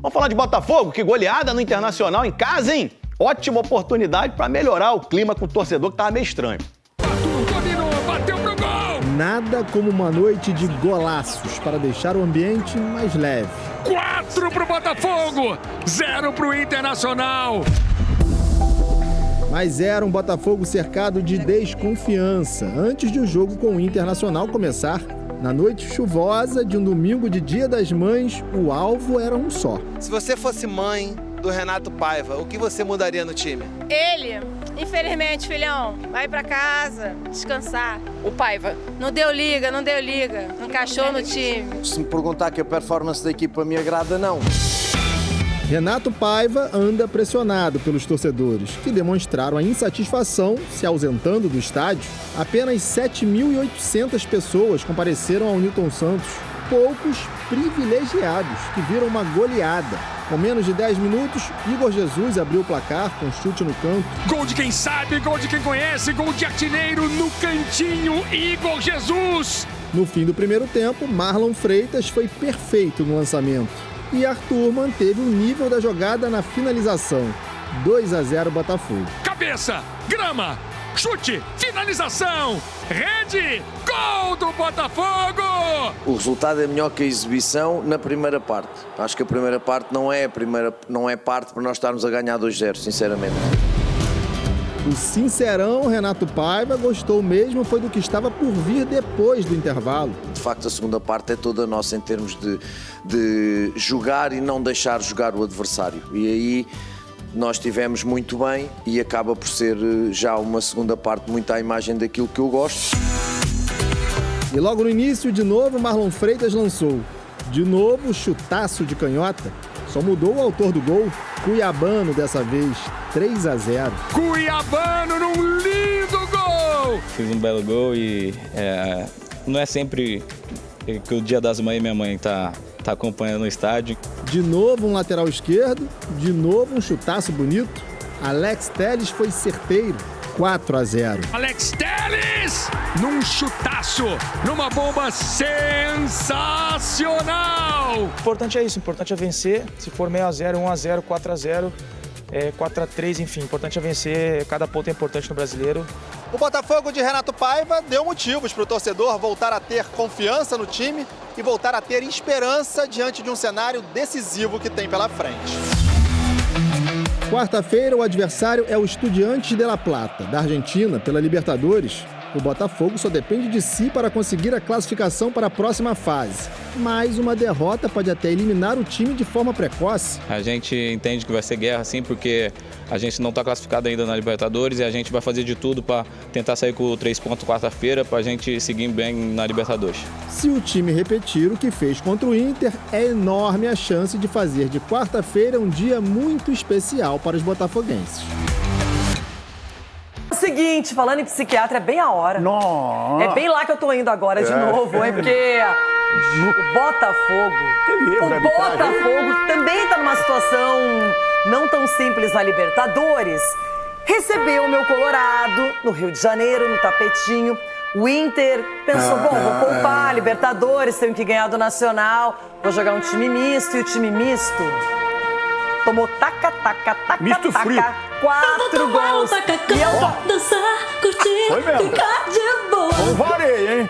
Vamos falar de Botafogo? Que goleada no Internacional em casa, hein? Ótima oportunidade para melhorar o clima com o torcedor que tava meio estranho. Dominou, bateu pro gol! Nada como uma noite de golaços para deixar o ambiente mais leve. 4 pro Botafogo, 0 pro Internacional. Mas era um Botafogo cercado de desconfiança antes de o jogo com o Internacional começar. Na noite chuvosa de um domingo de Dia das Mães, o alvo era um só. Se você fosse mãe do Renato Paiva, o que você mudaria no time? Ele, infelizmente, filhão, vai pra casa, descansar. O Paiva. Não deu liga, não encaixou no time. Se me perguntar que a performance da equipa me agrada, não. Renato Paiva anda pressionado pelos torcedores, que demonstraram a insatisfação se ausentando do estádio. Apenas 7.800 pessoas compareceram ao Newton Santos. Poucos privilegiados que viram uma goleada. Com menos de 10 minutos, Igor Jesus abriu o placar com chute no canto. Gol de quem sabe, gol de quem conhece, gol de artilheiro no cantinho, Igor Jesus! No fim do primeiro tempo, Marlon Freitas foi perfeito no lançamento. E Arthur manteve o nível da jogada na finalização. 2-0 Botafogo. Cabeça, grama, chute, finalização, rede, gol do Botafogo! O resultado é melhor que a exibição na primeira parte. Acho que a primeira parte não é parte para nós estarmos a ganhar 2-0, sinceramente. O sincerão Renato Paiva gostou mesmo foi do que estava por vir depois do intervalo. De facto, a segunda parte é toda nossa em termos de jogar e não deixar jogar o adversário. E aí nós estivemos muito bem e acaba por ser já uma segunda parte muito à imagem daquilo que eu gosto. E logo no início, de novo, Marlon Freitas lançou. De novo, chutaço de canhota. Só mudou o autor do gol, Cuiabano dessa vez, 3-0. Cuiabano num lindo gol! Fiz um belo gol e não é sempre que o Dia das Mães minha mãe tá acompanhando no estádio. De novo um lateral esquerdo, de novo um chutaço bonito. Alex Telles foi certeiro, 4-0. Alex Telles num chutaço, numa bomba sensacional! O importante é isso, o importante é vencer. Se for 0-0, 1-0, 4-0, 4-3, enfim, o importante é vencer. Cada ponto é importante no Brasileiro. O Botafogo de Renato Paiva deu motivos para o torcedor voltar a ter confiança no time e voltar a ter esperança diante de um cenário decisivo que tem pela frente. Quarta-feira, o adversário é o Estudiantes de La Plata, da Argentina, pela Libertadores. O Botafogo só depende de si para conseguir a classificação para a próxima fase. Mas uma derrota pode até eliminar o time de forma precoce. A gente entende que vai ser guerra, sim, porque a gente não está classificado ainda na Libertadores e a gente vai fazer de tudo para tentar sair com 3 pontos quarta-feira para a gente seguir bem na Libertadores. Se o time repetir o que fez contra o Inter, é enorme a chance de fazer de quarta-feira um dia muito especial para os botafoguenses. Seguinte, falando em psiquiatra, é bem a hora. Nossa. É bem lá que eu tô indo agora de novo, é porque o Botafogo também tá numa situação não tão simples na Libertadores. Recebeu o meu Colorado no Rio de Janeiro, no tapetinho. O Inter pensou, vou poupar, Libertadores, tenho que ganhar do Nacional, vou jogar um time misto, e o time misto tomou taca, Misto frio. 4 gols. E eu dançar, curtir, ficar de boa. Não varei, hein?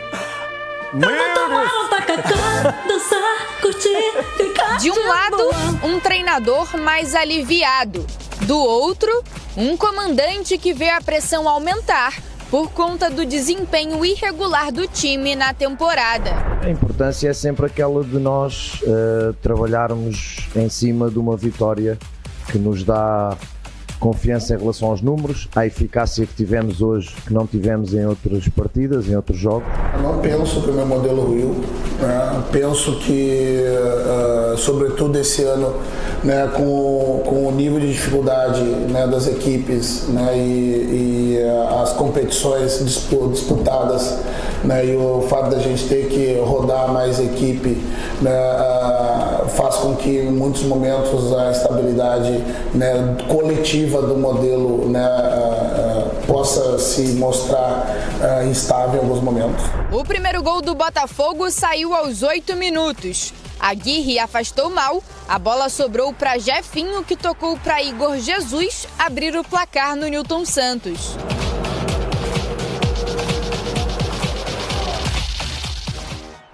Dançar, curtir, ficar de um lado, um treinador mais aliviado. Do outro, um comandante que vê a pressão aumentar por conta do desempenho irregular do time na temporada. A importância é sempre aquela de nós trabalharmos em cima de uma vitória que nos dá confiança em relação aos números, à eficácia que tivemos hoje, que não tivemos em outras partidas, em outros jogos. Eu não penso que o meu modelo ruiu, né? Penso que, sobretudo esse ano, né, com o nível de dificuldade, né, das equipes, né, e as competições disputadas, né, e o fato da gente ter que rodar mais equipe, né, faz com que em muitos momentos a estabilidade, né, coletiva do modelo, né, possa se mostrar instável em alguns momentos. O primeiro gol do Botafogo saiu aos 8 minutos. Aguirre afastou mal, a bola sobrou para Jefinho, que tocou para Igor Jesus abrir o placar no Nilton Santos.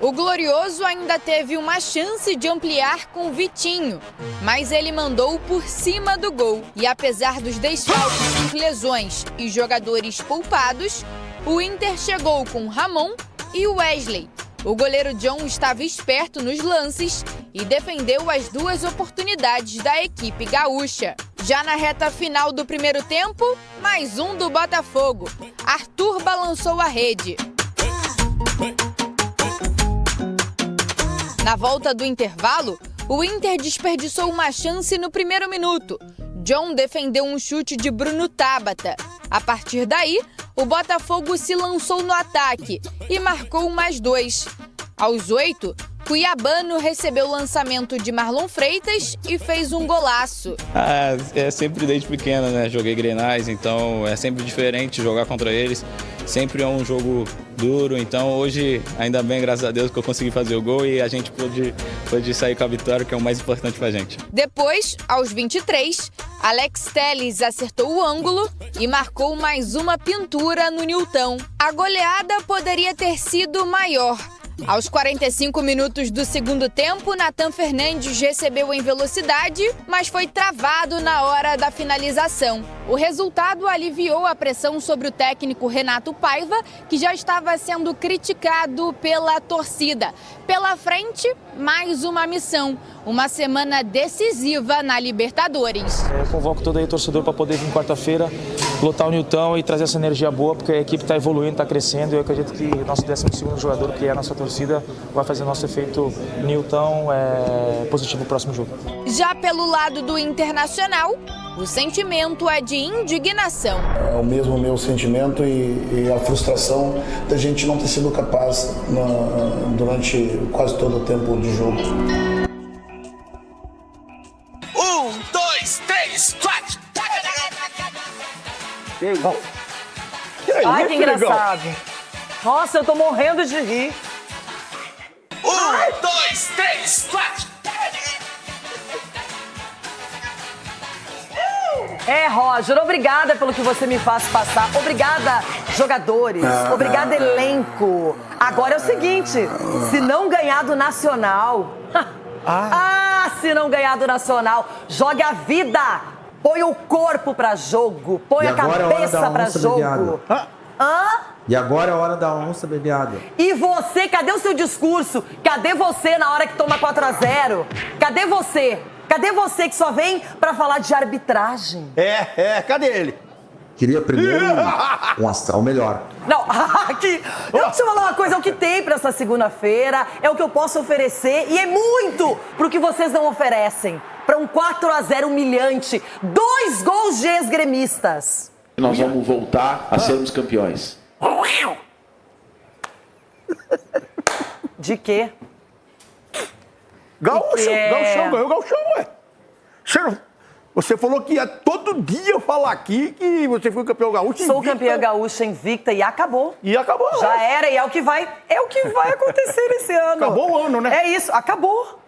O Glorioso ainda teve uma chance de ampliar com Vitinho, mas ele mandou por cima do gol. E apesar dos desfalques, lesões e jogadores poupados, o Inter chegou com Ramon e Wesley. O goleiro John estava esperto nos lances e defendeu as 2 oportunidades da equipe gaúcha. Já na reta final do primeiro tempo, mais um do Botafogo. Arthur balançou a rede. Na volta do intervalo, o Inter desperdiçou uma chance no primeiro minuto. John defendeu um chute de Bruno Tabata. A partir daí, o Botafogo se lançou no ataque e marcou mais 2. Aos 8, Cuiabano recebeu o lançamento de Marlon Freitas e fez um golaço. É sempre desde pequeno, né? Joguei Grenais, então é sempre diferente jogar contra eles. Sempre é um jogo duro, então hoje, ainda bem, graças a Deus, que eu consegui fazer o gol e a gente pôde sair com a vitória, que é o mais importante pra gente. Depois, aos 23, Alex Telles acertou o ângulo e marcou mais uma pintura no Nilton. A goleada poderia ter sido maior. Aos 45 minutos do segundo tempo, Nathan Fernandes recebeu em velocidade, mas foi travado na hora da finalização. O resultado aliviou a pressão sobre o técnico Renato Paiva, que já estava sendo criticado pela torcida. Pela frente, mais uma missão, uma semana decisiva na Libertadores. Eu convoco todo aí torcedor para poder vir quarta-feira, lotar o Nilton e trazer essa energia boa, porque a equipe está evoluindo, está crescendo e eu acredito que nosso 12º jogador, que é a nossa torcida, vai fazer nosso efeito Nilton positivo no próximo jogo. Já pelo lado do Internacional, o sentimento é de indignação. É o mesmo meu sentimento e a frustração da gente não ter sido capaz durante quase todo o tempo de jogo. 1, 2, 3, 4. Ai, que engraçado. Nossa, eu tô morrendo de rir. 1, 2, 3, 4. Roger, obrigada pelo que você me faz passar. Obrigada, jogadores. Obrigada, elenco. Agora é o seguinte, se não ganhar do Nacional... se não ganhar do Nacional, jogue a vida. Põe o corpo pra jogo. Põe a cabeça pra jogo. E agora é a hora da onça bebeada. E você, cadê o seu discurso? Cadê você na hora que toma 4-0? Cadê você? Cadê você que só vem pra falar de arbitragem? Cadê ele? Queria primeiro um astral melhor. Não, deixa eu falar uma coisa, é o que tem pra essa segunda-feira, é o que eu posso oferecer e é muito pro que vocês não oferecem. Pra um 4-0 humilhante, 2 gols de ex-gremistas. Nós vamos voltar a sermos campeões. De quê? Gauchão, ué. Você falou que ia todo dia falar aqui que você foi campeão gaúcho. Sou campeã gaúcha invicta e acabou. E acabou. Já era e é o que vai acontecer esse ano. Acabou o ano, né? É isso, acabou.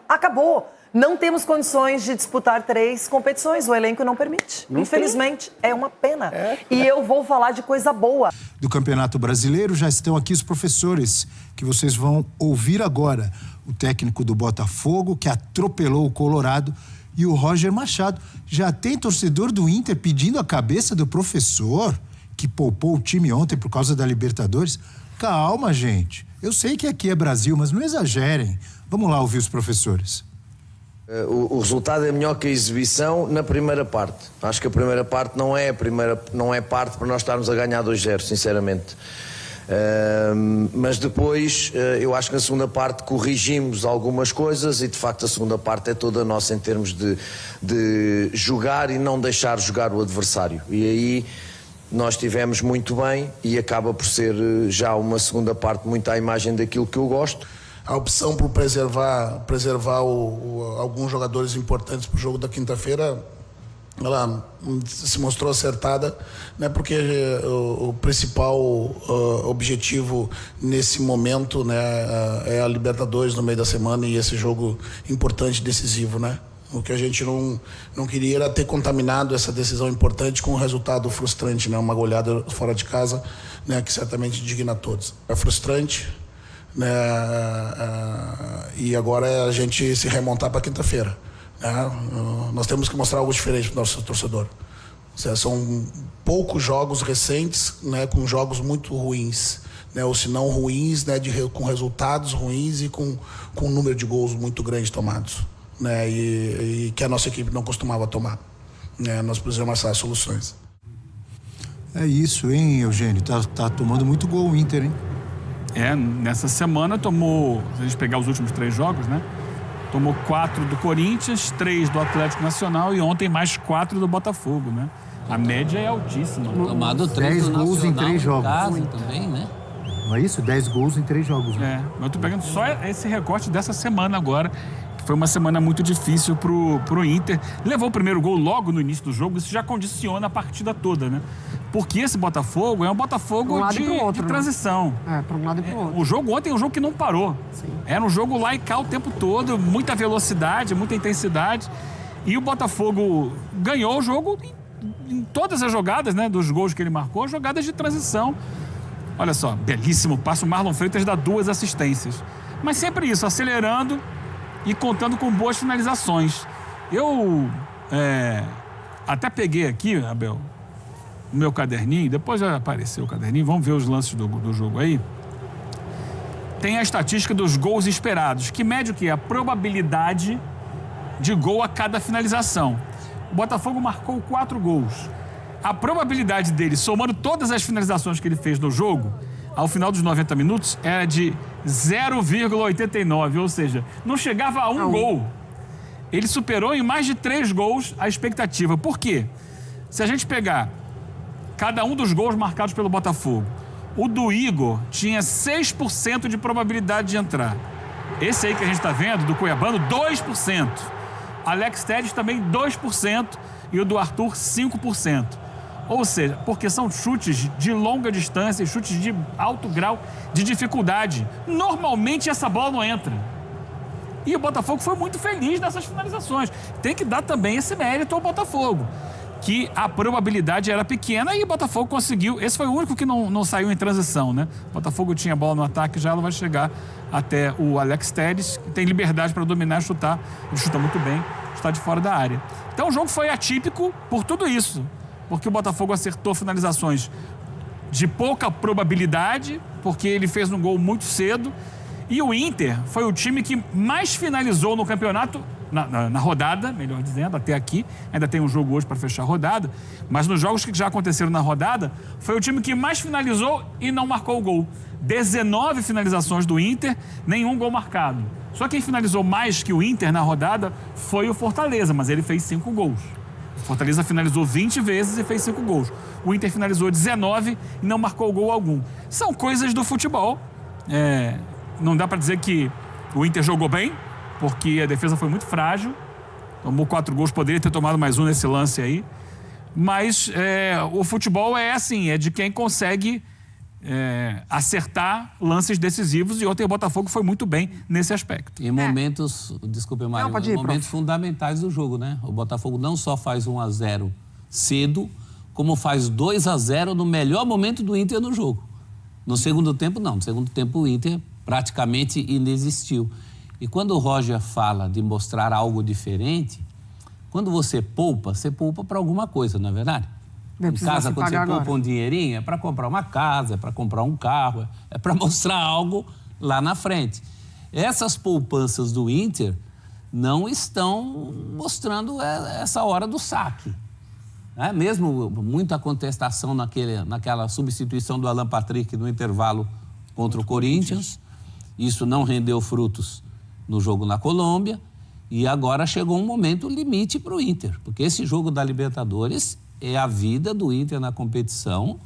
Acabou. Não temos condições de disputar 3 competições, o elenco não permite. Infelizmente, é uma pena. E eu vou falar de coisa boa. Do Campeonato Brasileiro já estão aqui os professores que vocês vão ouvir agora. O técnico do Botafogo, que atropelou o Colorado, e o Roger Machado. Já tem torcedor do Inter pedindo a cabeça do professor, que poupou o time ontem por causa da Libertadores. Calma, gente. Eu sei que aqui é Brasil, mas não exagerem. Vamos lá ouvir os professores. O resultado é melhor que a exibição na primeira parte. Acho que a primeira parte não é parte para nós estarmos a ganhar 2-0, sinceramente. Mas depois, eu acho que na segunda parte corrigimos algumas coisas e de facto a segunda parte é toda nossa em termos de jogar e não deixar jogar o adversário. E aí nós estivemos muito bem e acaba por ser já uma segunda parte muito à imagem daquilo que eu gosto. A opção por preservar alguns jogadores importantes para o jogo da quinta-feira ela se mostrou acertada, né, porque o principal objetivo nesse momento, né, é a Libertadores no meio da semana e esse jogo importante, decisivo, né? O que a gente não queria era ter contaminado essa decisão importante com um resultado frustrante, né? Uma goleada fora de casa, né, que certamente indigna a todos. É frustrante, né, e agora é a gente se remontar para quinta-feira. Nós temos que mostrar algo diferente para o nosso torcedor. São poucos jogos recentes, né, com jogos muito ruins, né, ou se não ruins, né, com resultados ruins e com um número de gols muito grande tomados, né, e que a nossa equipe não costumava tomar. Né, nós precisamos achar soluções. É isso, hein, Eugênio? Tá tomando muito gol o Inter, hein? Nessa semana tomou, se a gente pegar os últimos 3 jogos, né? Tomou 4 do Corinthians, 3 do Atlético Nacional e ontem mais 4 do Botafogo, né? A média é altíssima. Tomado 10 gols em 3 jogos. Casa também, né? Não é isso? 10 gols em 3 jogos. Né? Mas eu tô pegando só esse recorte dessa semana agora, que foi uma semana muito difícil pro Inter. Levou o primeiro gol logo no início do jogo, isso já condiciona a partida toda, né? Porque esse Botafogo é um Botafogo de transição. Para um lado e para o outro. O jogo ontem é um jogo que não parou. Sim. Era um jogo lá e cá o tempo todo, muita velocidade, muita intensidade. E o Botafogo ganhou o jogo em todas as jogadas, né, dos gols que ele marcou, jogadas de transição. Olha só, belíssimo passo, o Marlon Freitas dá 2 assistências. Mas sempre isso, acelerando e contando com boas finalizações. Eu até peguei aqui, Abel, o meu caderninho, depois já apareceu o caderninho, vamos ver os lances do jogo aí. Tem a estatística dos gols esperados, que mede o quê? A probabilidade de gol a cada finalização. O Botafogo marcou 4 gols. A probabilidade dele, somando todas as finalizações que ele fez no jogo, ao final dos 90 minutos, era de 0,89, ou seja, não chegava a um gol. Ele superou em mais de 3 gols a expectativa. Por quê? Se a gente pegar cada um dos gols marcados pelo Botafogo, o do Igor tinha 6% de probabilidade de entrar. Esse aí que a gente está vendo, do Cuiabano, 2%. Alex Telles também 2% e o do Arthur 5%. Ou seja, porque são chutes de longa distância, chutes de alto grau de dificuldade. Normalmente essa bola não entra. E o Botafogo foi muito feliz nessas finalizações. Tem que dar também esse mérito ao Botafogo, que a probabilidade era pequena e o Botafogo conseguiu. Esse foi o único que não saiu em transição, né? O Botafogo tinha a bola no ataque, já ela vai chegar até o Alex Telles, que tem liberdade para dominar e chutar. Ele chuta muito bem, está de fora da área. Então o jogo foi atípico por tudo isso, porque o Botafogo acertou finalizações de pouca probabilidade, porque ele fez um gol muito cedo, e o Inter foi o time que mais finalizou no campeonato, na rodada, melhor dizendo, até aqui. Ainda tem um jogo hoje para fechar a rodada, mas nos jogos que já aconteceram na rodada, foi o time que mais finalizou e não marcou o gol. 19 finalizações do Inter, nenhum gol marcado. Só quem finalizou mais que o Inter na rodada foi o Fortaleza, mas ele fez 5 gols. O Fortaleza finalizou 20 vezes e fez 5 gols. O Inter finalizou 19 e não marcou gol algum. São coisas do futebol. Não dá para dizer que o Inter jogou bem, porque a defesa foi muito frágil. Tomou 4 gols, poderia ter tomado mais um nesse lance aí. Mas o futebol é assim, é de quem consegue acertar lances decisivos, e ontem o Botafogo foi muito bem nesse aspecto. Em momentos, desculpe, Mário, momentos fundamentais do jogo, né? O Botafogo não só faz 1-0 cedo, como faz 2-0 no melhor momento do Inter no jogo. No segundo tempo, não. No segundo tempo, o Inter praticamente inexistiu. E quando o Roger fala de mostrar algo diferente, quando você poupa para alguma coisa, não é verdade? Em casa, quando você poupa um dinheirinho, é para comprar uma casa, é para comprar um carro, é para mostrar algo lá na frente. Essas poupanças do Inter não estão mostrando essa hora do saque. Mesmo muita contestação naquela substituição do Alan Patrick no intervalo contra o Corinthians, isso não rendeu frutos no jogo na Colômbia, e agora chegou um momento limite para o Inter, porque esse jogo da Libertadores é a vida do Inter na competição,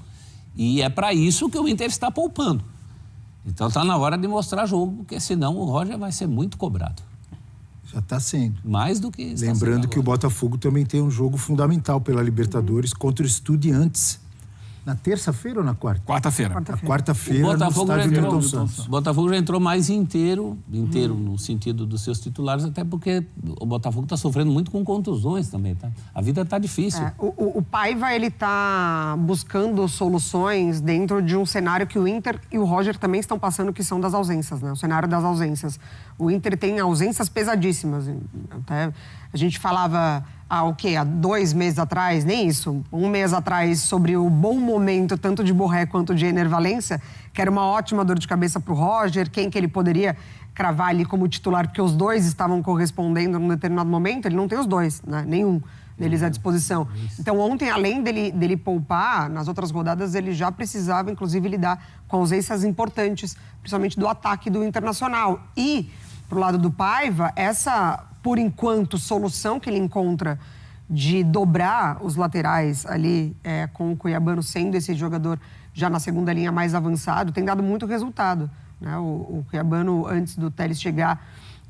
e é para isso que o Inter está poupando. Então está na hora de mostrar jogo, porque senão o Roger vai ser muito cobrado. Já está sendo. Mais do que está Lembrando sendo que o Botafogo também tem um jogo fundamental pela Libertadores contra o Estudiantes. Na terça-feira ou na quarta? Quarta-feira. Na quarta-feira, O no estádio Milton Santos. O Botafogo já entrou mais inteiro no sentido dos seus titulares, até porque o Botafogo está sofrendo muito com contusões também, tá? A vida está difícil. O Paiva, ele está buscando soluções dentro de um cenário que o Inter e o Roger também estão passando, que são das ausências, né? O cenário das ausências. O Inter tem ausências pesadíssimas. Até a gente falava... há 2 meses atrás, nem isso, 1 mês atrás, sobre o bom momento tanto de Borré quanto de Ener Valencia, que era uma ótima dor de cabeça para o Roger, quem que ele poderia cravar ali como titular, porque os dois estavam correspondendo num determinado momento, ele não tem os dois, né? Nenhum deles à disposição. Então, ontem, além dele poupar, nas outras rodadas, ele já precisava, inclusive, lidar com ausências importantes, principalmente do ataque do Internacional. E, pro lado do Paiva, essa... por enquanto, solução que ele encontra de dobrar os laterais ali, com o Cuiabano sendo esse jogador já na segunda linha mais avançado, tem dado muito resultado, né? O Cuiabano, antes do Telles chegar,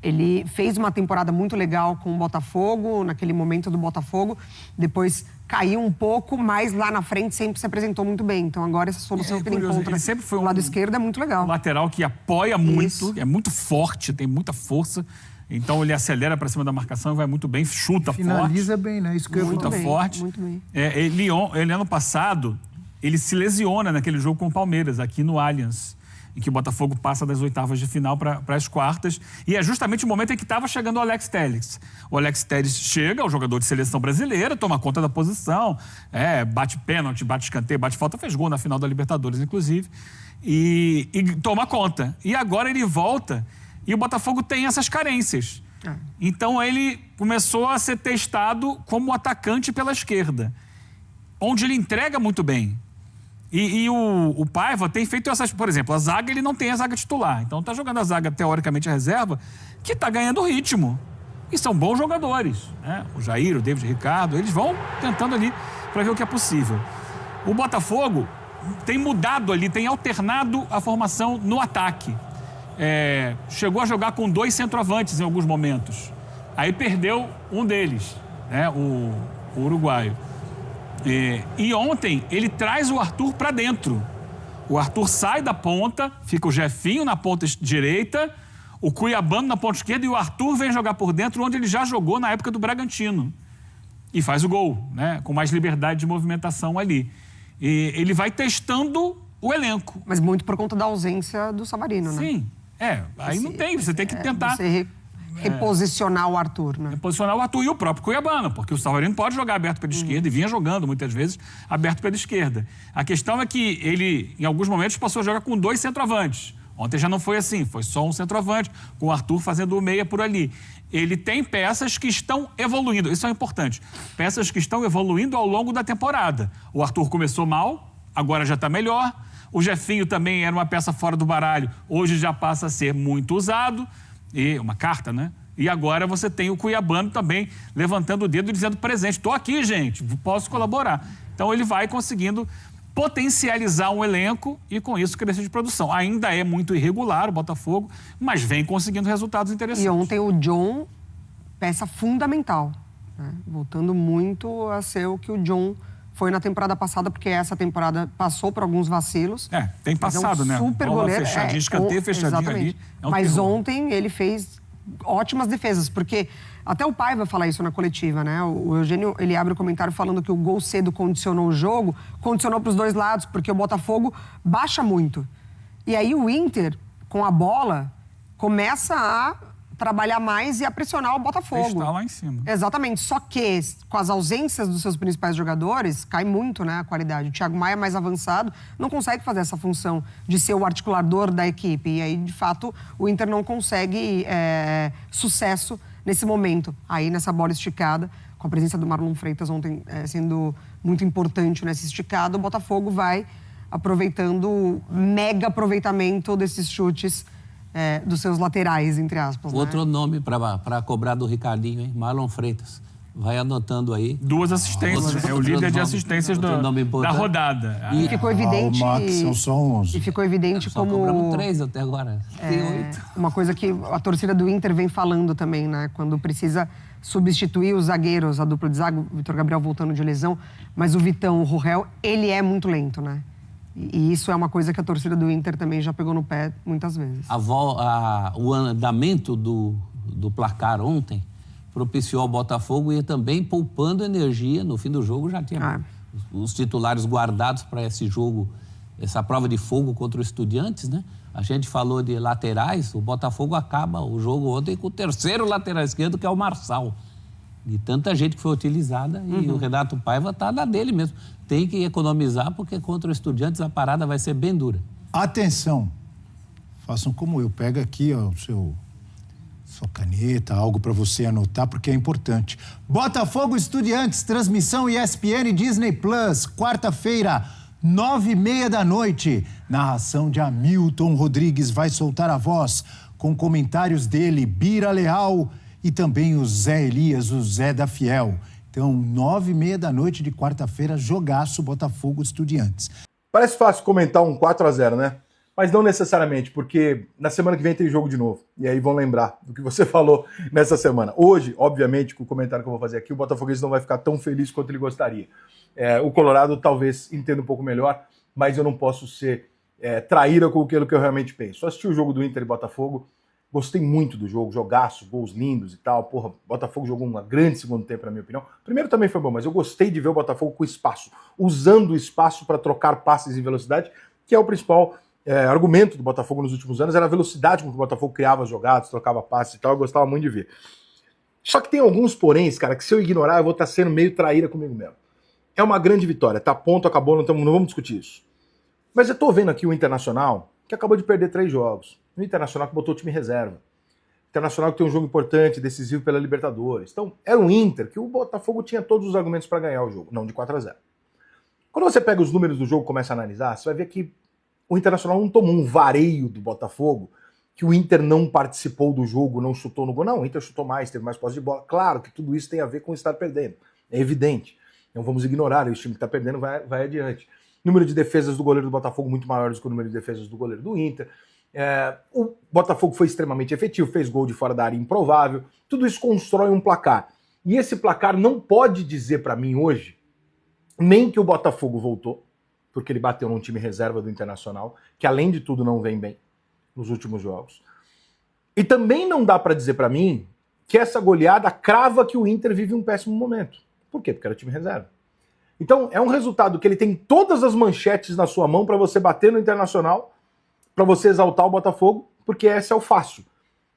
ele fez uma temporada muito legal com o Botafogo, naquele momento do Botafogo, depois caiu um pouco, mas lá na frente sempre se apresentou muito bem. Então agora essa solução que ele encontra sempre foi do lado esquerdo é muito legal. Um lateral que apoia muito, é muito forte, tem muita força. Então ele acelera para cima da marcação e vai muito bem, chuta forte. Finaliza bem, né? Isso que eu Chuta forte. Muito bem. Ele ano passado, ele se lesiona naquele jogo com o Palmeiras, aqui no Allianz, em que o Botafogo passa das oitavas de final para as quartas. E é justamente o momento em que estava chegando o Alex Telles. O Alex Telles chega, o jogador de seleção brasileira, toma conta da posição, bate pênalti, bate escanteio, bate falta, fez gol na final da Libertadores, inclusive, e toma conta. E agora ele volta e o Botafogo tem essas carências. Então ele começou a ser testado como atacante pela esquerda, onde ele entrega muito bem. E o Paiva tem feito essas... Por exemplo, a zaga, ele não tem a zaga titular. Então tá jogando a zaga, teoricamente, a reserva, que tá ganhando ritmo. E são bons jogadores, né? O Jair, o David Ricardo, eles vão tentando ali para ver o que é possível. O Botafogo tem mudado ali, tem alternado a formação no ataque. Chegou a jogar com 2 centroavantes em alguns momentos. Aí perdeu um deles, né? O uruguaio. E ontem ele traz o Arthur para dentro. O Arthur sai da ponta, fica o Jefinho na ponta direita, o Cuiabano na ponta esquerda e o Arthur vem jogar por dentro, onde ele já jogou na época do Bragantino. E faz o gol, né? Com mais liberdade de movimentação ali. E ele vai testando o elenco. Mas muito por conta da ausência do Savarino, né? Sim. Aí não tem, você tem que tentar... Reposicionar o Arthur, né? Reposicionar o Arthur e o próprio Cuiabano, porque o Savarino pode jogar aberto pela esquerda e vinha jogando muitas vezes aberto pela esquerda. A questão é que ele, em alguns momentos, passou a jogar com 2 centroavantes. Ontem já não foi assim, foi só um centroavante, com o Arthur fazendo o meia por ali. Ele tem peças que estão evoluindo, isso é importante. Peças que estão evoluindo ao longo da temporada. O Arthur começou mal, agora já está melhor. O Jefinho também era uma peça fora do baralho, hoje já passa a ser muito usado. E uma carta, né? E agora você tem o Cuiabano também levantando o dedo e dizendo presente. Estou aqui, gente, posso colaborar. Então ele vai conseguindo potencializar um elenco e com isso crescer de produção. Ainda é muito irregular o Botafogo, mas vem conseguindo resultados interessantes. E ontem o John, peça fundamental, né? Voltando muito a ser o que o John foi na temporada passada, porque essa temporada passou por alguns vacilos. Tem passado, né? Super goleiro. Fechadinho, escanteio, fechadinho exatamente. ali. Mas ontem ele fez ótimas defesas, porque até o Paiva fala isso na coletiva, né? O Eugênio, ele abre o comentário falando que o gol cedo condicionou o jogo, condicionou para os dois lados, porque o Botafogo baixa muito. E aí o Inter, com a bola, começa a trabalhar mais e a pressionar o Botafogo. Está lá em cima. Exatamente. Só que, com as ausências dos seus principais jogadores, cai muito, né, a qualidade. O Thiago Maia, mais avançado, não consegue fazer essa função de ser o articulador da equipe. E aí, de fato, o Inter não consegue sucesso nesse momento. Aí, nessa bola esticada, com a presença do Marlon Freitas ontem sendo muito importante nessa esticada, o Botafogo vai aproveitando o mega aproveitamento desses chutes dos seus laterais, entre aspas. Outro nome para cobrar do Ricardinho, hein? Marlon Freitas. Vai anotando aí. 2 assistências. É o líder de assistências da rodada. E ficou evidente. O Max são só 11. E ficou evidente Só como. cobramos 3 até agora. Tem 8. Uma coisa que a torcida do Inter vem falando também, né? Quando precisa substituir os zagueiros, a dupla de zaga, o Vitor Gabriel voltando de lesão, mas o Vitão, o Rurel, ele é muito lento, né? E isso é uma coisa que a torcida do Inter também já pegou no pé muitas vezes. O andamento do placar ontem propiciou ao Botafogo e também poupando energia. No fim do jogo já tinha os titulares guardados para esse jogo, essa prova de fogo contra o Estudiantes, né? A gente falou de laterais, o Botafogo acaba o jogo ontem com o 3º lateral esquerdo, que é o Marçal. De tanta gente que foi utilizada, e o Renato Paiva está na dele mesmo. Tem que economizar, porque contra o Estudiantes a parada vai ser bem dura. Atenção, façam como eu, pega aqui ó, sua caneta, algo para você anotar, porque é importante. Botafogo Estudiantes, transmissão ESPN Disney Plus, quarta-feira, 9h30 da noite. Narração de Hamilton Rodrigues vai soltar a voz, com comentários dele, Bira Leal e também o Zé Elias, o Zé da Fiel. Então, 9h30 da noite de quarta-feira, jogaço Botafogo Estudiantes. Parece fácil comentar um 4-0, né? Mas não necessariamente, porque na semana que vem tem jogo de novo. E aí vão lembrar do que você falou nessa semana. Hoje, obviamente, com o comentário que eu vou fazer aqui, o Botafoguense não vai ficar tão feliz quanto ele gostaria. O Colorado talvez entenda um pouco melhor, mas eu não posso ser traíra com aquilo que eu realmente penso. Eu assisti o jogo do Inter e Botafogo, gostei muito do jogo, jogaço, gols lindos e tal. Porra, o Botafogo jogou um grande segundo tempo, na minha opinião. O primeiro também foi bom, mas eu gostei de ver o Botafogo com espaço, usando o espaço para trocar passes em velocidade, que é o principal argumento do Botafogo nos últimos anos, era a velocidade com que o Botafogo criava as jogadas, trocava passes e tal. Eu gostava muito de ver. Só que tem alguns poréns, cara, que se eu ignorar, eu vou estar sendo meio traíra comigo mesmo. É uma grande vitória, tá? Ponto, acabou, não vamos discutir isso. Mas eu tô vendo aqui o Internacional, que acabou de perder 3 jogos. O Internacional que botou o time reserva. O Internacional que tem um jogo importante, decisivo pela Libertadores. Então, era um Inter que o Botafogo tinha todos os argumentos para ganhar o jogo, não de 4-0. Quando você pega os números do jogo e começa a analisar, você vai ver que o Internacional não tomou um vareio do Botafogo, que o Inter não participou do jogo, não chutou no gol. Não, o Inter chutou mais, teve mais posse de bola. Claro que tudo isso tem a ver com estar perdendo. É evidente. Não vamos ignorar, o time que está perdendo vai adiante. Número de defesas do goleiro do Botafogo muito maiores que o número de defesas do goleiro do Inter. O Botafogo foi extremamente efetivo, fez gol de fora da área improvável. Tudo isso constrói um placar. E esse placar não pode dizer para mim hoje nem que o Botafogo voltou, porque ele bateu num time reserva do Internacional, que além de tudo não vem bem nos últimos jogos. E também não dá para dizer para mim que essa goleada crava que o Inter vive um péssimo momento. Por quê? Porque era time reserva. Então, é um resultado que ele tem todas as manchetes na sua mão para você bater no Internacional, para você exaltar o Botafogo, porque esse é o fácil.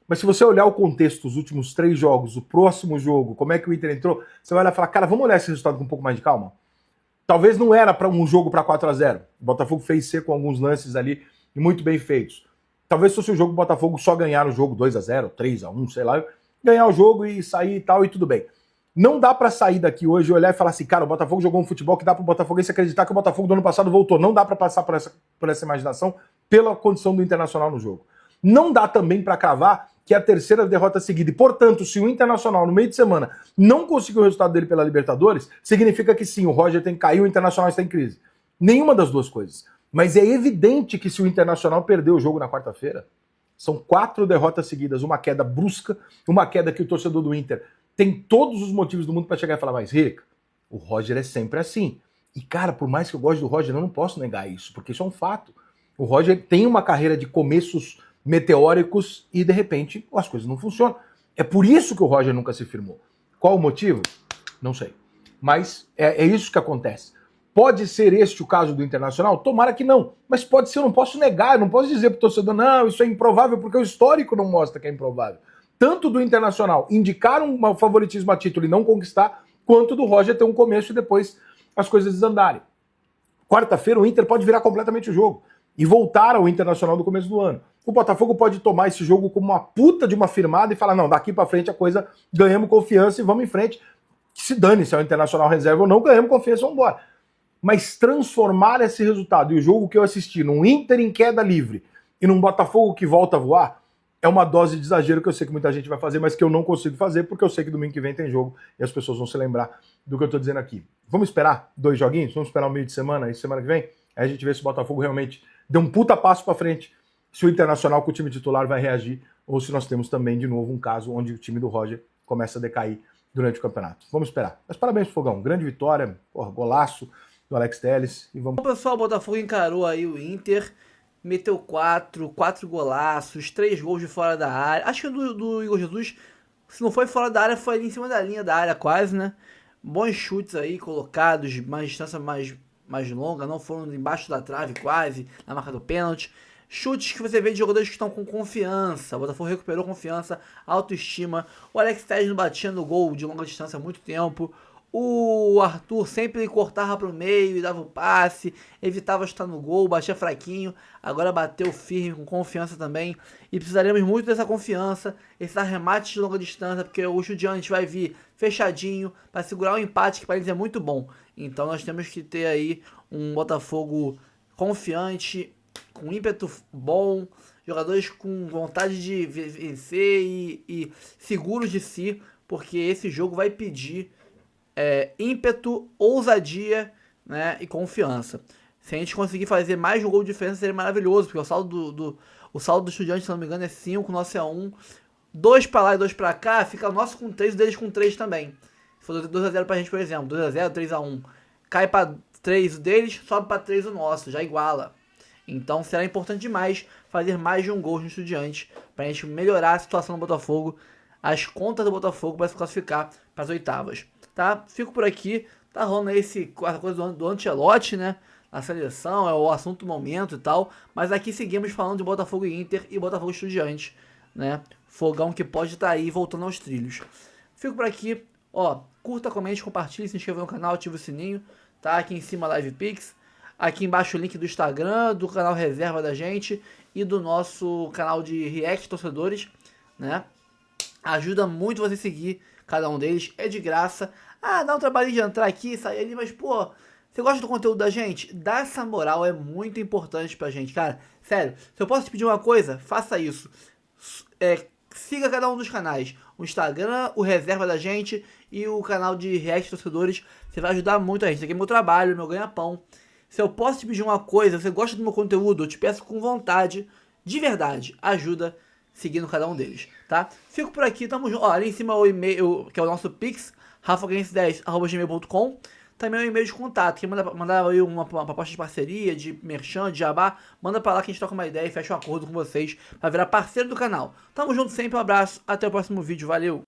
Mas se você olhar o contexto, os últimos 3 jogos, o próximo jogo, como é que o Inter entrou, você vai olhar e falar, cara, vamos olhar esse resultado com um pouco mais de calma? Talvez não era para um jogo para 4-0. O Botafogo fez ser com alguns lances ali muito bem feitos. Talvez fosse o jogo o Botafogo só ganhar o jogo 2-0, 3-1, sei lá, ganhar o jogo e sair e tal, e tudo bem. Não dá pra sair daqui hoje e olhar e falar assim, cara, o Botafogo jogou um futebol que dá pro Botafoguense acreditar que o Botafogo do ano passado voltou. Não dá pra passar por essa imaginação pela condição do Internacional no jogo. Não dá também pra cravar que é a 3ª derrota seguida. E, portanto, se o Internacional, no meio de semana, não conseguiu o resultado dele pela Libertadores, significa que sim, o Roger tem que cair, o Internacional está em crise. Nenhuma das duas coisas. Mas é evidente que se o Internacional perder o jogo na quarta-feira, são 4 derrotas seguidas, uma queda brusca, uma queda que o torcedor do Inter tem todos os motivos do mundo para chegar e falar, mas Rica, o Roger é sempre assim. E, cara, por mais que eu goste do Roger, eu não posso negar isso, porque isso é um fato. O Roger tem uma carreira de começos meteóricos e, de repente, as coisas não funcionam. É por isso que o Roger nunca se firmou. Qual o motivo? Não sei. Mas é isso que acontece. Pode ser este o caso do Internacional? Tomara que não. Mas pode ser, eu não posso negar, eu não posso dizer para o torcedor, não, isso é improvável, porque o histórico não mostra que é improvável. Tanto do Internacional indicar um favoritismo a título e não conquistar, quanto do Roger ter um começo e depois as coisas desandarem. Quarta-feira o Inter pode virar completamente o jogo e voltar ao Internacional do começo do ano. O Botafogo pode tomar esse jogo como uma puta de uma firmada e falar, não, daqui pra frente a coisa, ganhamos confiança e vamos em frente. Se dane se é o Internacional reserva ou não, ganhamos confiança e vamos embora. Mas transformar esse resultado e o jogo que eu assisti num Inter em queda livre e num Botafogo que volta a voar, é uma dose de exagero que eu sei que muita gente vai fazer, mas que eu não consigo fazer, porque eu sei que domingo que vem tem jogo e as pessoas vão se lembrar do que eu tô dizendo aqui. Vamos esperar 2 joguinhos? Vamos esperar o meio de semana e semana que vem? Aí a gente vê se o Botafogo realmente deu um puta passo pra frente, se o Internacional com o time titular vai reagir, ou se nós temos também, de novo, um caso onde o time do Roger começa a decair durante o campeonato. Vamos esperar. Mas parabéns pro Fogão, grande vitória, porra, golaço do Alex Telles. E vamos... Bom, pessoal, o Botafogo encarou aí o Inter, meteu 4 golaços, 3 gols de fora da área. Acho que o do Igor Jesus, se não foi fora da área, foi ali em cima da linha da área quase, né? Bons chutes aí colocados, mais distância mais longa, não foram embaixo da trave quase, na marca do pênalti. Chutes que você vê de jogadores que estão com confiança. O Botafogo recuperou confiança, autoestima. O Alex Telles não batia no gol de longa distância há muito tempo. O Arthur sempre cortava para o meio e dava o passe, evitava estar no gol, batia fraquinho. Agora bateu firme, com confiança também. E precisaremos muito dessa confiança, esses arremates de longa distância, porque o Estudiantes vai vir fechadinho para segurar o empate, que para eles é muito bom. Então nós temos que ter aí um Botafogo confiante, com ímpeto bom, jogadores com vontade de vencer e seguros de si, porque esse jogo vai pedir ímpeto, ousadia, né, e confiança. Se a gente conseguir fazer mais um gol de diferença, seria maravilhoso, porque o saldo do Estudiantes, se não me engano, é 5, o nosso é 1. 2 pra lá e 2 pra cá, fica o nosso com 3, o deles com 3 também. Se for 2x0 pra gente, por exemplo, 2x0, 3x1, cai pra 3 o deles, sobe pra 3 o nosso, já iguala. Então será importante demais fazer mais de um gol no Estudiantes, pra gente melhorar a situação do Botafogo, as contas do Botafogo para se classificar para as oitavas. Tá? Fico por aqui, tá rolando aí essa coisa do Ancelotti, né? A seleção, é o assunto do momento e tal, mas aqui seguimos falando de Botafogo e Inter e Botafogo Estudiantes, né? Fogão que pode estar aí voltando aos trilhos. Fico por aqui, ó, curta, comente, compartilhe, se inscreva no canal, ative o sininho, tá? Aqui em cima Live Pix, aqui embaixo o link do Instagram, do canal Reserva da gente e do nosso canal de React Torcedores, né? Ajuda muito você seguir cada um deles, é de graça. Ah, dá um trabalho de entrar aqui e sair ali, mas pô, você gosta do conteúdo da gente? Dá essa moral, é muito importante pra gente, cara. Sério, se eu posso te pedir uma coisa, faça isso. Siga cada um dos canais. O Instagram, o Reserva da gente e o canal de React Torcedores. Você vai ajudar muito a gente. Isso aqui é meu trabalho, meu ganha-pão. Se eu posso te pedir uma coisa, você gosta do meu conteúdo, eu te peço com vontade, de verdade, ajuda seguindo cada um deles, tá? Fico por aqui, tamo junto. Ó, ali em cima o e-mail, que é o nosso Pix, rafagames10@gmail.com. Também é o e-mail de contato, que mandar aí uma proposta de parceria, de merchan, de jabá, manda pra lá que a gente troca uma ideia e fecha um acordo com vocês pra virar parceiro do canal. Tamo junto sempre, um abraço, até o próximo vídeo, valeu!